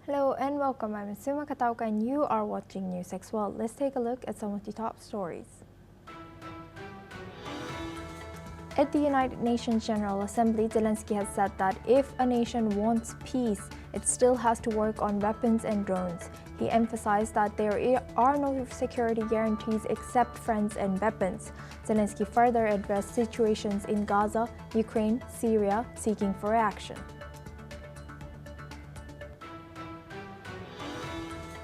Hello and welcome. I'm Suma Katauka and you are watching NewsX World. Let's take a look at some of the top stories. At the United Nations General Assembly, Zelensky has said that if a nation wants peace, it still has to work on weapons and drones. He emphasized that there are no security guarantees except friends and weapons. Zelensky further addressed situations in Gaza, Ukraine, Syria, seeking for action.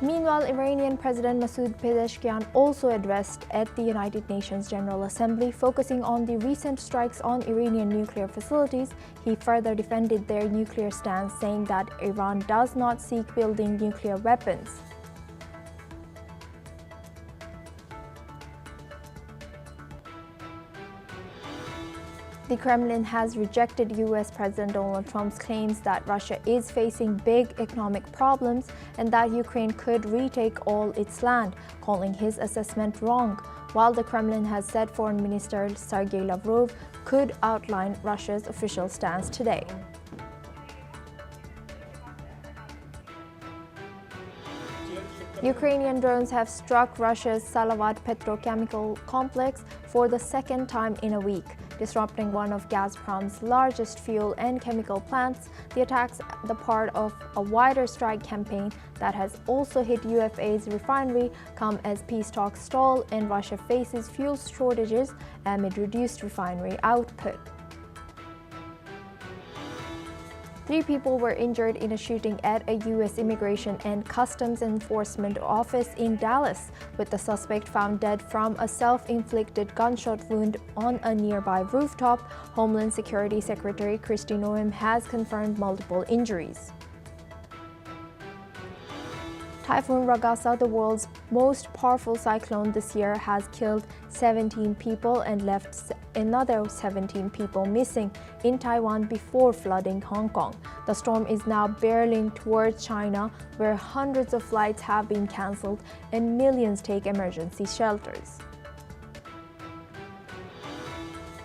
Meanwhile, Iranian President Masoud Pezeshkian also addressed at the United Nations General Assembly, focusing on the recent strikes on Iranian nuclear facilities. He further defended their nuclear stance, saying that Iran does not seek building nuclear weapons. The Kremlin has rejected U.S. President Donald Trump's claims that Russia is facing big economic problems and that Ukraine could retake all its land, calling his assessment wrong, while the Kremlin has said Foreign Minister Sergei Lavrov could outline Russia's official stance today. Ukrainian drones have struck Russia's Salavat petrochemical complex for the second time in a week, disrupting one of Gazprom's largest fuel and chemical plants. The attacks are part of a wider strike campaign that has also hit UFA's refinery, come as peace talks stall and Russia faces fuel shortages amid reduced refinery output. 3 people were injured in a shooting at a U.S. Immigration and Customs Enforcement office in Dallas, with the suspect found dead from a self-inflicted gunshot wound on a nearby rooftop. Homeland Security Secretary Kristi Noem has confirmed multiple injuries. Typhoon Ragasa, the world's most powerful cyclone this year, has killed 17 people and left another 17 people missing in Taiwan before flooding Hong Kong. The storm is now barreling towards China, where hundreds of flights have been cancelled and millions take emergency shelters.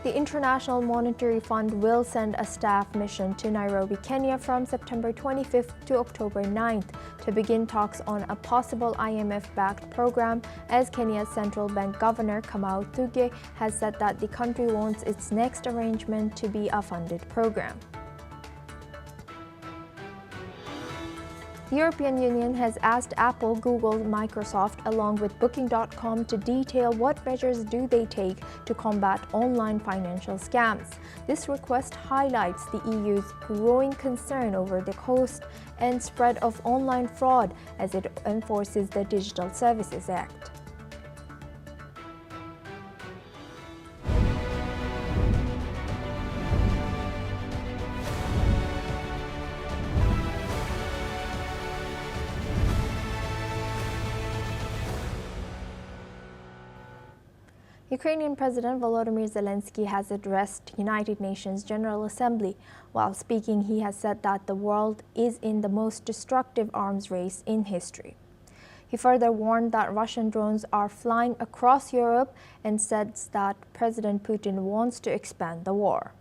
The International Monetary Fund will send a staff mission to Nairobi, Kenya from September 25th to October 9th to begin talks on a possible IMF-backed program, as Kenya's central bank governor Kamau Thuge has said that the country wants its next arrangement to be a funded program. The European Union has asked Apple, Google, Microsoft, along with Booking.com to detail what measures do they take to combat online financial scams. This request highlights the EU's growing concern over the cost and spread of online fraud as it enforces the Digital Services Act. Ukrainian President Volodymyr Zelensky has addressed United Nations General Assembly. While speaking, he has said that the world is in the most destructive arms race in history. He further warned that Russian drones are flying across Europe and said that President Putin wants to expand the war.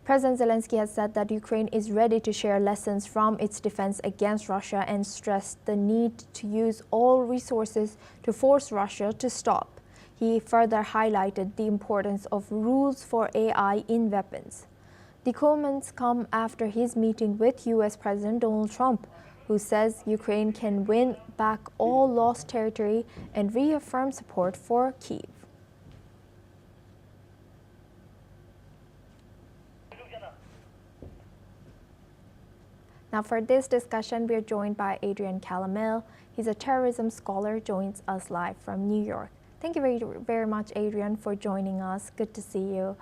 President Zelensky has said that Ukraine is ready to share lessons from its defense against Russia and stressed the need to use all resources to force Russia to stop. He further highlighted the importance of rules for AI in weapons. The comments come after his meeting with U.S. President Donald Trump, who says Ukraine can win back all lost territory and reaffirm support for Kyiv. Now for this discussion, we are joined by Adrian Calamel. He's a terrorism scholar, joins us live from New York. Thank you very much, Adrian, for joining us. Good to see you.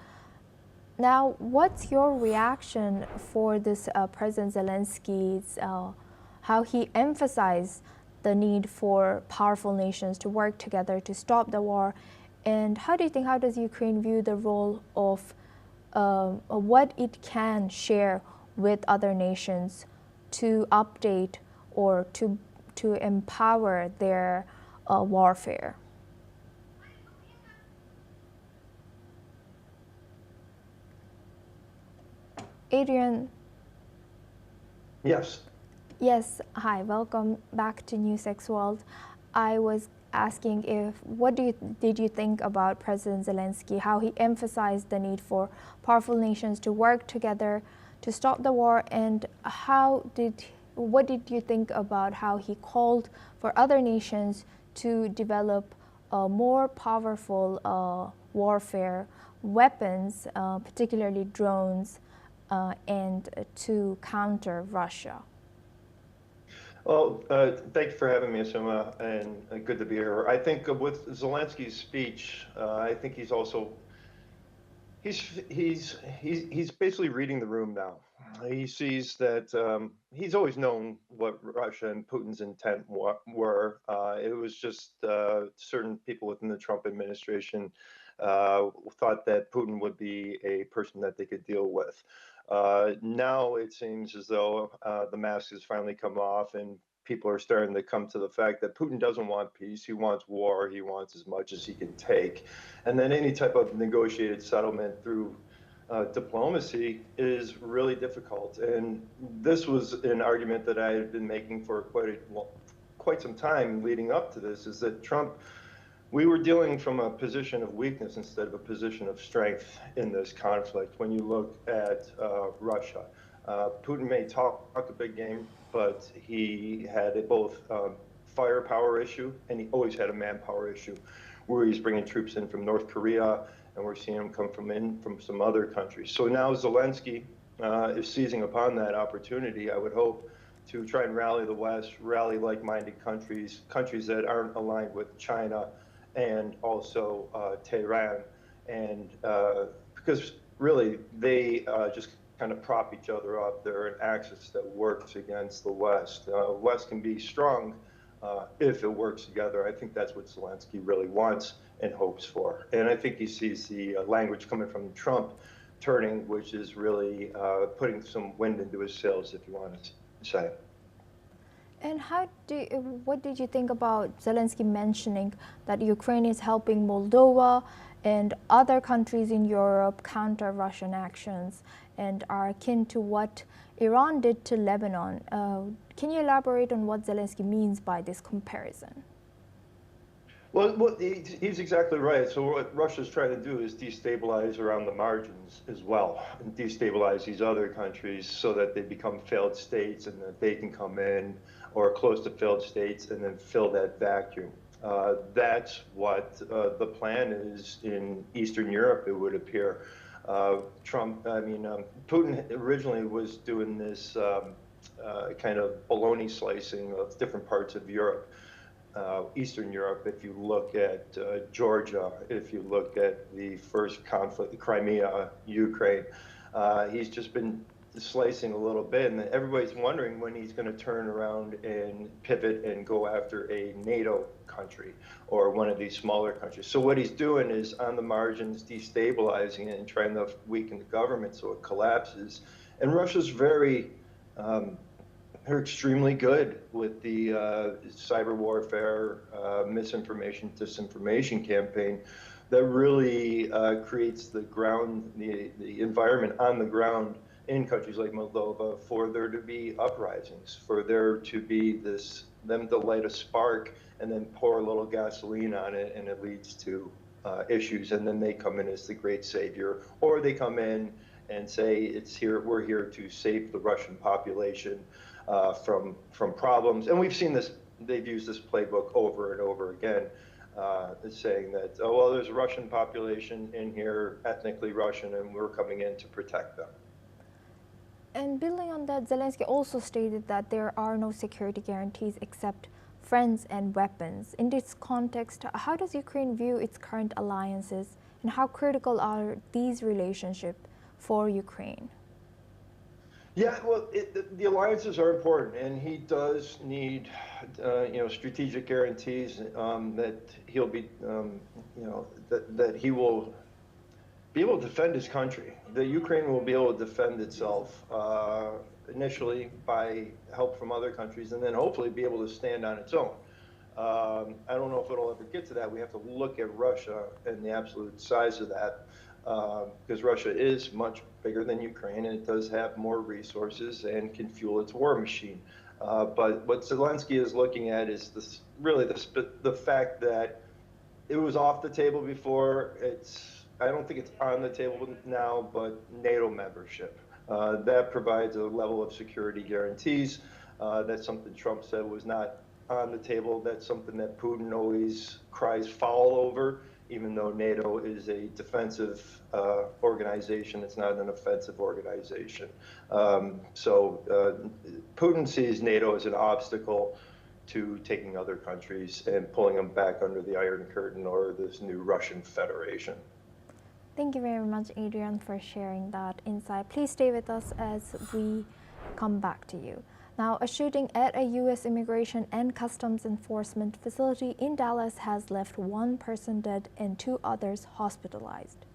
Now, what's your reaction for this President Zelensky's, how he emphasized the need for powerful nations to work together to stop the war? And how does Ukraine view the role of what it can share with other nations to update or to empower their warfare? Adrian? Yes. Yes, hi, welcome back to NewsX World. I was asking did you think about President Zelensky, how he emphasized the need for powerful nations to work together to stop the war, and what did you think about how he called for other nations to develop more powerful warfare weapons, particularly drones, and to counter Russia? Well, thank you for having me, Asuma, and good to be here. I think with Zelensky's speech, I think he's also he's basically reading the room now. He sees that he's always known what Russia and Putin's intent were. It was just certain people within the Trump administration thought that Putin would be a person that they could deal with. Now it seems as though the mask has finally come off and people are starting to come to the fact that Putin doesn't want peace. He wants war. He wants as much as he can take. And then any type of negotiated settlement through diplomacy is really difficult. And this was an argument that I had been making for quite some time leading up to this, is that Trump, we were dealing from a position of weakness instead of a position of strength in this conflict. When you look at Russia, Putin may talk a big game, but he had both firepower issue and he always had a manpower issue, where he's bringing troops in from North Korea, and we're seeing them come from some other countries. So now Zelensky is seizing upon that opportunity, I would hope, to try and rally the West, rally like-minded countries, countries that aren't aligned with China and also Tehran, and because really they just kind of prop each other up. They're an axis that works against the West. West can be strong if it works together. I think that's what Zelensky really wants and hopes for. And I think he sees the language coming from Trump turning, which is really putting some wind into his sails, if you want to say. And what did you think about Zelensky mentioning that Ukraine is helping Moldova and other countries in Europe counter Russian actions and are akin to what Iran did to Lebanon? Can you elaborate on what Zelensky means by this comparison? Well, he's exactly right. So what Russia's trying to do is destabilize around the margins as well, and destabilize these other countries so that they become failed states and that they can come in or close to failed states and then fill that vacuum. That's what the plan is in Eastern Europe, it would appear. Putin originally was doing this kind of baloney slicing of different parts of Europe. Eastern Europe, if you look at Georgia, if you look at the first conflict, Crimea, Ukraine, he's just been slicing a little bit, and everybody's wondering when he's going to turn around and pivot and go after a NATO country or one of these smaller countries. So what he's doing is on the margins destabilizing it and trying to weaken the government so it collapses. And Russia's they're extremely good with the cyber warfare, misinformation, disinformation campaign that really creates the environment on the ground in countries like Moldova for there to be uprisings, for there to be them to light a spark and then pour a little gasoline on it, and it leads to issues, and then they come in as the great savior, or they come in and say we're here to save the Russian population from problems. And we've seen this, they've used this playbook over and over again, saying that, oh, well, there's a Russian population in here, ethnically Russian, and we're coming in to protect them. And building on that, Zelensky also stated that there are no security guarantees except friends and weapons. In this context, how does Ukraine view its current alliances, and how critical are these relationships for Ukraine? Yeah, well, the alliances are important, and he does need, strategic guarantees that he'll be, that he will be able to defend his country. The Ukraine will be able to defend itself initially by help from other countries, and then hopefully be able to stand on its own. I don't know if it'll ever get to that. We have to look at Russia and the absolute size of that, because Russia is much bigger than Ukraine, and it does have more resources and can fuel its war machine. But what Zelensky is looking at is this really the fact that it was off the table before. I don't think it's on the table now, but NATO membership. That provides a level of security guarantees. That's something Trump said was not on the table. That's something that Putin always cries foul over, even though NATO is a defensive organization. It's not an offensive organization. Putin sees NATO as an obstacle to taking other countries and pulling them back under the Iron Curtain or this new Russian Federation. Thank you very much, Adrian, for sharing that insight. Please stay with us as we come back to you. Now, a shooting at a U.S. Immigration and Customs Enforcement facility in Dallas has left one person dead and 2 others hospitalized.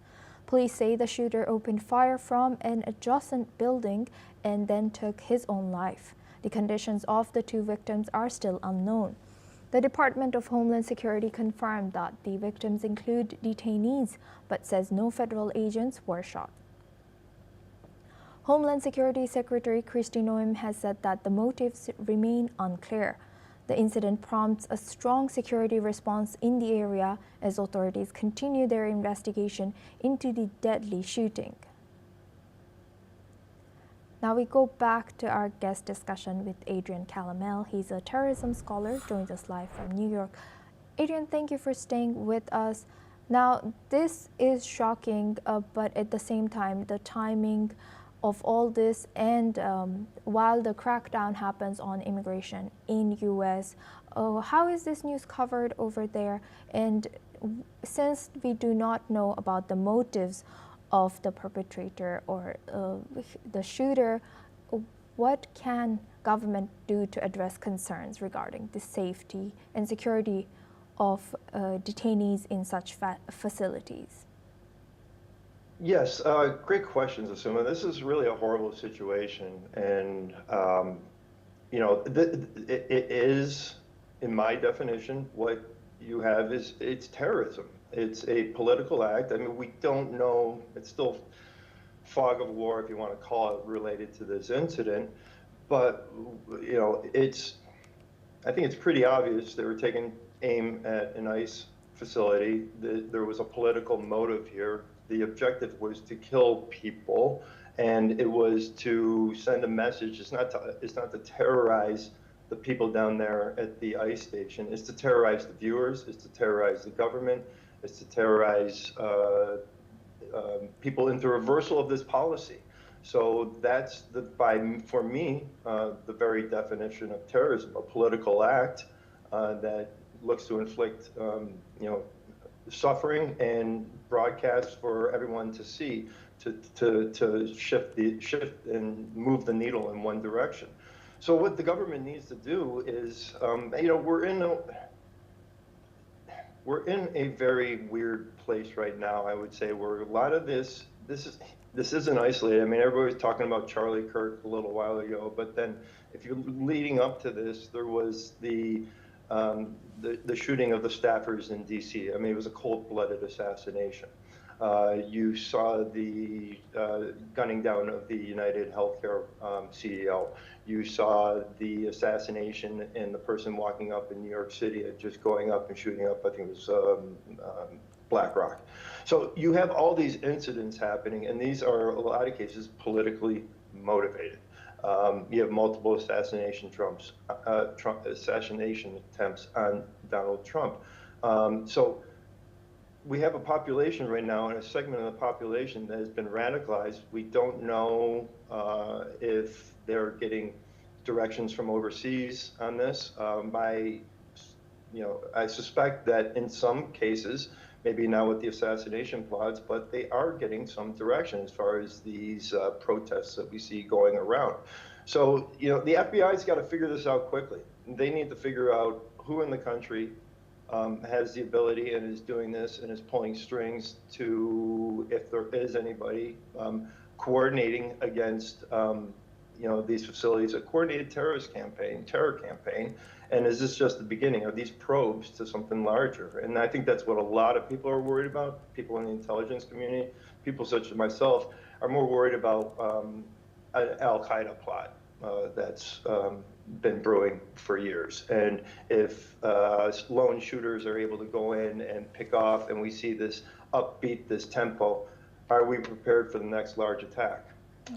Police say the shooter opened fire from an adjacent building and then took his own life. The conditions of the 2 victims are still unknown. The Department of Homeland Security confirmed that the victims include detainees, but says no federal agents were shot. Homeland Security Secretary Kristi Noem has said that the motives remain unclear. The incident prompts a strong security response in the area as authorities continue their investigation into the deadly shooting. Now we go back to our guest discussion with Adrian Calamel. He's a terrorism scholar, joins us live from New York. Adrian, thank you for staying with us. Now, this is shocking, but at the same time, the timing of all this and while the crackdown happens on immigration in U.S., how is this news covered over there? And since we do not know about the motives of the perpetrator or the shooter, what can government do to address concerns regarding the safety and security of detainees in such facilities? Yes, great questions, Asuma. This is really a horrible situation, and you know, it is, in my definition, what you have is it's terrorism. It's a political act. I mean, we don't know. It's still fog of war, if you want to call it, related to this incident. But you know, I think it's pretty obvious they were taking aim at an ICE facility. There was a political motive here. The objective was to kill people, and it was to send a message. It's not to terrorize the people down there at the ICE station. It's to terrorize the viewers. It's to terrorize the government. It's to terrorize people into reversal of this policy. So that's for me, the very definition of terrorism: a political act that looks to inflict, you know, suffering and broadcast for everyone to see, to shift and move the needle in one direction. So what the government needs to do is, you know, we're in a very weird place right now, I would say, where a lot of this isn't isolated. I mean, everybody was talking about Charlie Kirk a little while ago, but then if you're leading up to this, there was the shooting of the staffers in D.C. I mean, it was a cold-blooded assassination. You saw the gunning down of the United Healthcare CEO. You saw the assassination and the person walking up in New York City and just going up and shooting up, I think it was BlackRock. So you have all these incidents happening, and these are, a lot of cases, politically motivated. You have multiple assassination attempts on Donald Trump. So we have a population right now, and a segment of the population that has been radicalized. We don't know if they're getting directions from overseas on this. I suspect that in some cases, maybe not with the assassination plots, but they are getting some direction as far as these protests that we see going around. So, you know, the FBI's got to figure this out quickly. They need to figure out who in the country has the ability and is doing this and is pulling strings to, if there is anybody coordinating against, you know, these facilities, a coordinated terror campaign. And is this just the beginning? Are these probes to something larger? And I think that's what a lot of people are worried about. People in the intelligence community, people such as myself, are more worried about an Al-Qaeda plot that's been brewing for years. And if lone shooters are able to go in and pick off, and we see this upbeat, this tempo, are we prepared for the next large attack?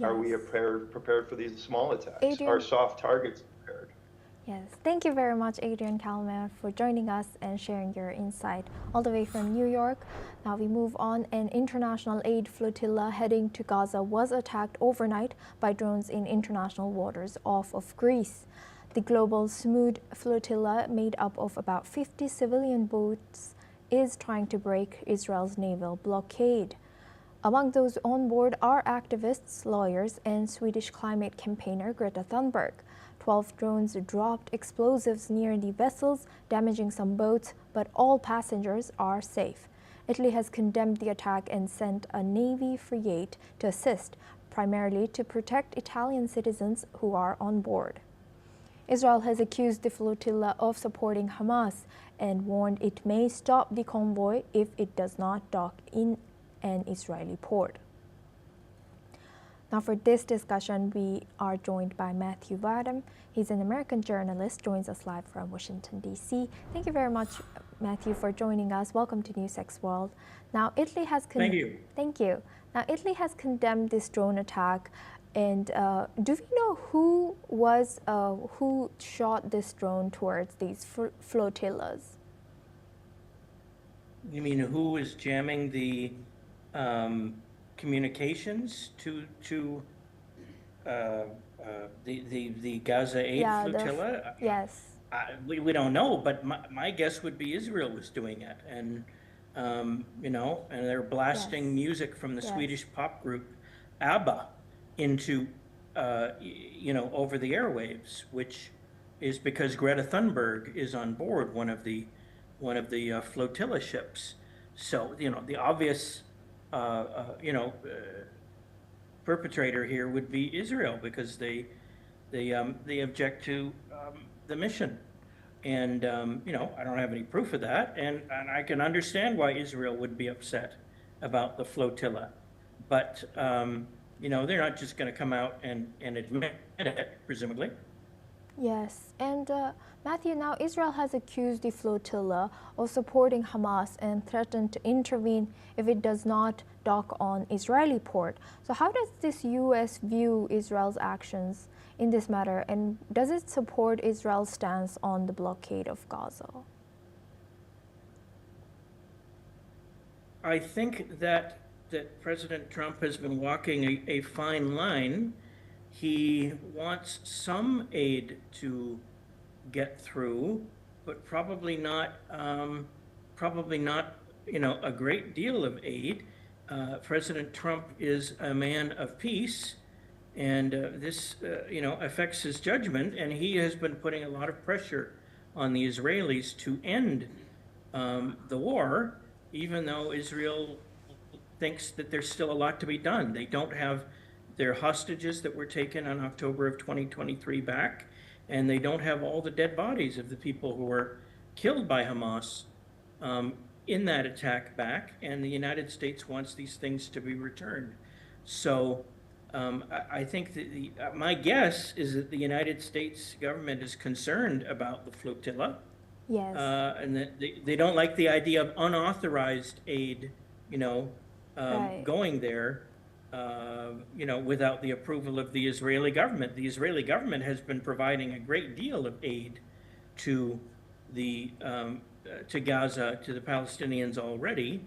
Are we Yes. prepared for these small attacks? Are Adrian, soft targets prepared? yes. Thank you very much, Adrian Kalmer, for joining us and sharing your insight all the way from New York. Now we move on. An international aid flotilla heading to Gaza was attacked overnight by drones in international waters off of Greece. The global Smooth flotilla, made up of about 50 civilian boats, is trying to break Israel's naval blockade. Among those on board are activists, lawyers, and Swedish climate campaigner Greta Thunberg. 12 drones dropped explosives near the vessels, damaging some boats, but all passengers are safe. Italy has condemned the attack and sent a Navy frigate to assist, primarily to protect Italian citizens who are on board. Israel has accused the flotilla of supporting Hamas and warned it may stop the convoy if it does not dock in an Israeli port. Now for this discussion, we are joined by Matthew Vadam. He's an American journalist, joins us live from Washington, D.C. Thank you very much, Matthew, for joining us. Welcome to NewsX World. Now, Italy has Thank you. Thank you. Now, Italy has condemned this drone attack. And do we know who shot this drone towards these flotillas? You mean who is jamming the communications to the Gaza aid flotilla? Yes. We don't know, but my guess would be Israel was doing it, and and they're blasting music from the Swedish pop group ABBA into over the airwaves, which is because Greta Thunberg is on board one of the flotilla ships. So the obvious perpetrator here would be Israel, because they object to the mission, and I don't have any proof of that, and I can understand why Israel would be upset about the flotilla, but they're not just going to come out and admit it, presumably. Yes, and Matthew, now Israel has accused the flotilla of supporting Hamas and threatened to intervene if it does not dock on Israeli port. So how does this U.S. view Israel's actions in this matter, and does it support Israel's stance on the blockade of Gaza? I think that President Trump has been walking a fine line. He wants some aid to get through, but probably not a great deal of aid. President Trump is a man of peace, and this affects his judgment, and he has been putting a lot of pressure on the Israelis to end the war, even though Israel thinks that there's still a lot to be done. They don't have their hostages that were taken on October of 2023 back, and they don't have all the dead bodies of the people who were killed by Hamas in that attack back, and the United States wants these things to be returned. So I think that my guess is that the United States government is concerned about the flotilla. Yes. And that they don't like the idea of unauthorized aid, going there, without the approval of the Israeli government. The Israeli government has been providing a great deal of aid to Gaza, to the Palestinians already,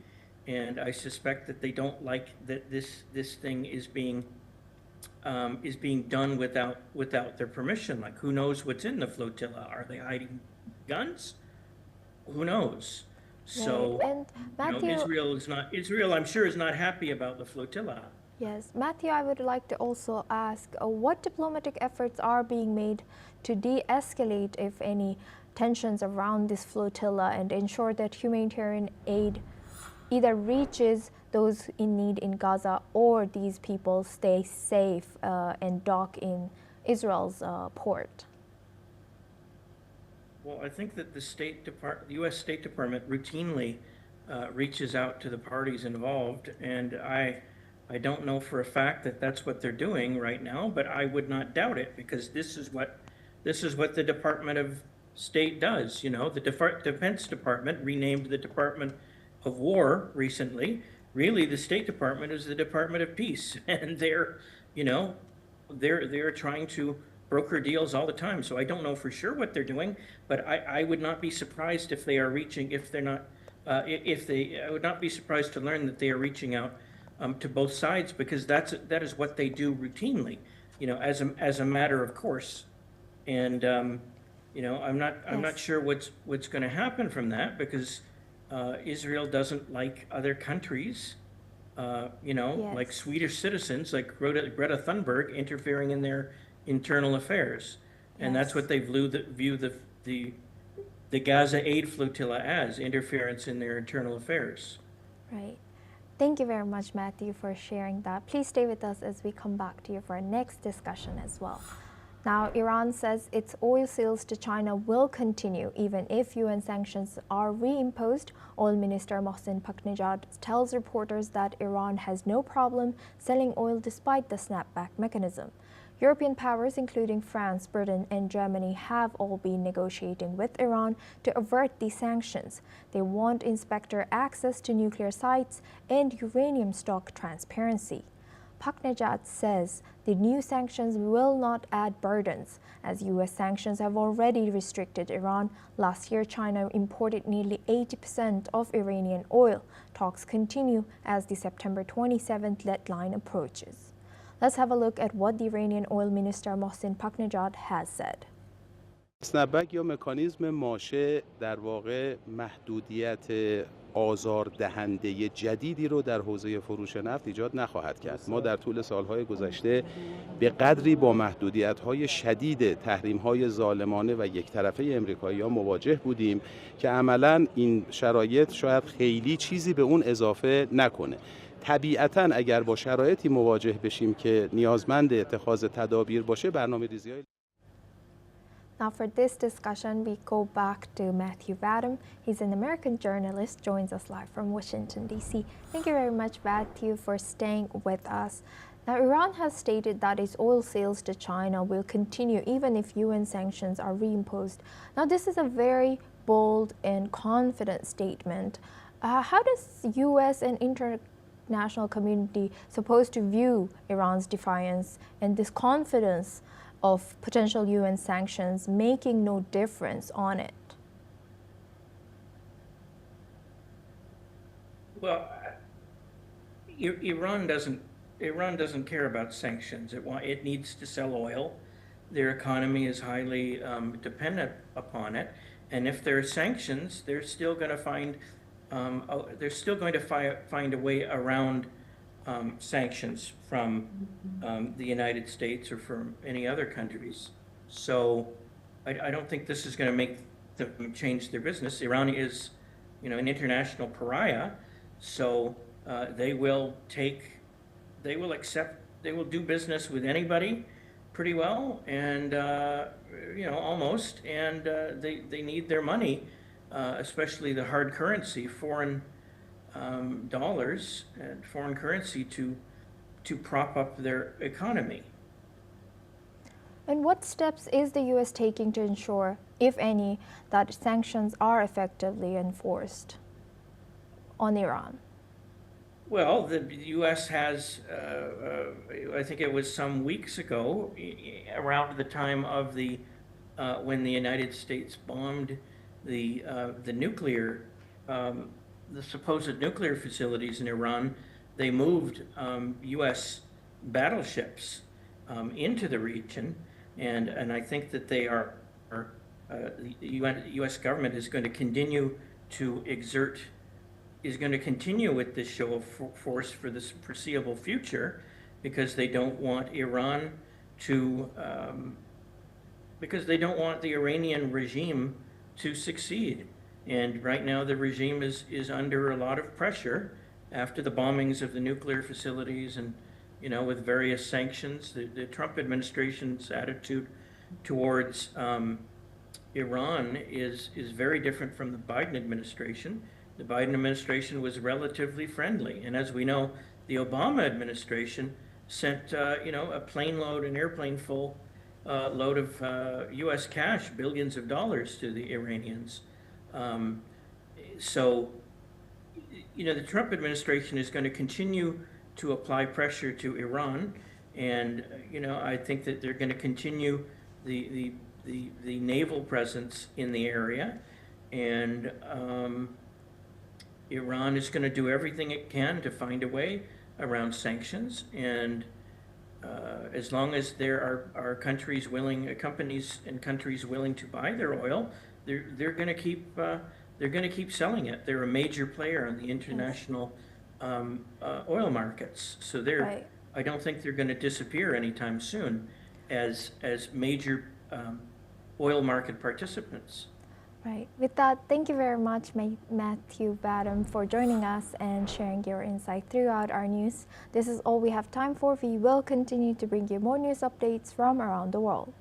and I suspect that they don't like that this thing is being done without their permission. Like, who knows what's in the flotilla? Are they hiding guns? Who knows? So, and Matthew, Israel, I'm sure, is not happy about the flotilla. Yes, Matthew, I would like to also ask what diplomatic efforts are being made to de-escalate, if any, tensions around this flotilla and ensure that humanitarian aid either reaches those in need in Gaza or these people stay safe and dock in Israel's port? Well, I think that the U.S. State Department routinely reaches out to the parties involved, and I don't know for a fact that that's what they're doing right now, but I would not doubt it, because this is what this is what the Department of State does. You know, the Defense Department renamed the Department of War recently. Really, the State Department is the Department of Peace, and they're, you know, they're trying to broker deals all the time. So I don't know for sure what they're doing, but I would not be surprised if they are reaching, if they're not, I would not be surprised to learn that they are reaching out to both sides, because that is what they do routinely, you know, as a matter of course. And you know, I'm not sure what's going to happen from that, because Israel doesn't like other countries, you know, like Swedish citizens, like Greta Thunberg, interfering in their internal affairs, and that's what they view the Gaza aid flotilla as, interference in their internal affairs. Right. Thank you very much, Matthew, for sharing that. Please stay with us as we come back to you for our next discussion as well. Now, Iran says its oil sales to China will continue even if UN sanctions are reimposed. Oil Minister Mohsen Paknejad tells reporters that Iran has no problem selling oil despite the snapback mechanism. European powers, including France, Britain, and Germany, have all been negotiating with Iran to avert these sanctions. They want inspector access to nuclear sites and uranium stock transparency. Paknejad says the new sanctions will not add burdens, as U.S. sanctions have already restricted Iran. Last year, China imported nearly 80% of Iranian oil. Talks continue as the September 27th deadline approaches. Let's have a look at what the Iranian oil minister Mohsen Paknejad has said. اسنپبک یا مکانیزم ماشه در واقع محدودیت آزاردهنده جدیدی رو در حوزه فروش نفت ایجاد نخواهد کرد. ما در طول سالهای گذشته به قدری با محدودیت‌های شدید تحریم‌های ظالمانه و یک طرفه امریکایی‌ها مواجه بودیم که عملاً این شرایط شاید خیلی چیزی به اون اضافه نکنه. طبیعتاً اگر با شرایطی مواجه بشیم که نیازمند اتخاذ تدابیر باشه برنامه‌ریزی‌های Now for this discussion, we go back to Matthew Vadam. He's an American journalist, joins us live from Washington, D.C. Thank you very much, Matthew, for staying with us. Now, Iran has stated that its oil sales to China will continue even if UN sanctions are reimposed. Now, this is a very bold and confident statement. How does U.S. and international community supposed to view Iran's defiance and this confidence of potential UN sanctions making no difference on it? Well, Iran doesn't care about sanctions. It needs to sell oil. Their economy is highly dependent upon it, and if there are sanctions, they're still going to find a way around sanctions from the United States or from any other countries. So I don't think this is going to make them change their business. Iran is, you know, an international pariah, so they will do business with anybody pretty well, and you know, almost, and they need their money, especially the hard currency, foreign dollars and foreign currency to prop up their economy. And what steps is the U.S. taking to ensure, if any, that sanctions are effectively enforced on Iran? Well, the U.S. has, I think it was some weeks ago, around the time of when the United States bombed the nuclear the supposed nuclear facilities in Iran, they moved U.S. battleships into the region, and I think that the U.S. government is going to continue with this show of force for this foreseeable future, because they don't want Iran to, because they don't want the Iranian regime to succeed. And right now the regime is under a lot of pressure after the bombings of the nuclear facilities, and, you know, with various sanctions. The Trump administration's attitude towards Iran is very different from the Biden administration. The Biden administration was relatively friendly, and as we know, the Obama administration sent an airplane full load of U.S. cash, billions of dollars to the Iranians. So, you know, the Trump administration is going to continue to apply pressure to Iran, and you know, I think that they're going to continue the naval presence in the area, and Iran is going to do everything it can to find a way around sanctions, and as long as there are countries willing, companies and countries willing to buy their oil, they're going to keep selling it. They're a major player on the international oil markets, so they're. Right. I don't think they're going to disappear anytime soon, as major oil market participants. Right. With that, thank you very much, Matthew Badham, for joining us and sharing your insight throughout our news. This is all we have time for. We will continue to bring you more news updates from around the world.